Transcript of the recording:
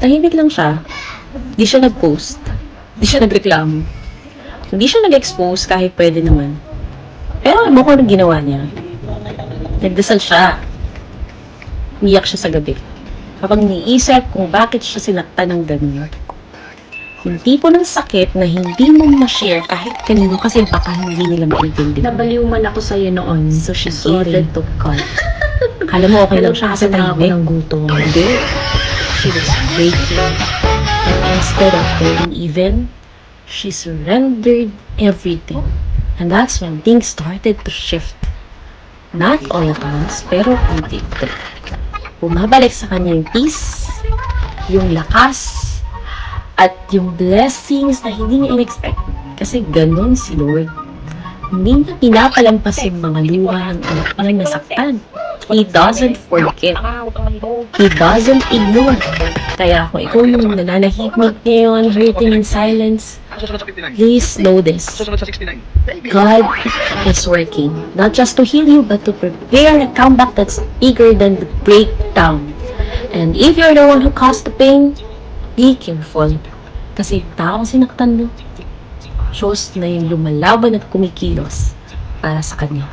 Tahimik lang siya. Di siya nag-post. Di siya nagreklamo. Hindi siya nag-expose kahit pwede naman. Pero alam mo kung anong ginawa niya? Nagdasal siya. Umiyak siya sa gabi. Kapag niisip kung bakit siya sinaktan ng ganun. Yung tipo ng sakit na hindi mo ma-share kahit kanino kasi baka hindi nila maintindihan. Nabaliw man ako sa'yo noon. So, she Sorted did. to cut. Kala mo okay lang siya kasi na ako tahimik. ng gutom. Hindi. She was breaking. And instead of holding even, she surrendered everything. And that's when things started to shift. Not all at once, pero unti-unti. Bumabalik sa kanya yung peace, yung lakas, at yung blessings na hindi niya in-expect. Kasi ganun si Lord. Hindi niya pinapalampas yung mga luha ng anak niya nasaktan. He doesn't forget. He doesn't ignore. Kaya kung ikaw yung nananahimik ngayon, hurting in silence, please know this. God is working. Not just to heal you, but to prepare a comeback that's bigger than the breakdown. And if you're the one who caused the pain, be careful. Kasi yung taong sinaktan mo, Diyos na yung lumalaban at kumikilos para sa kanya.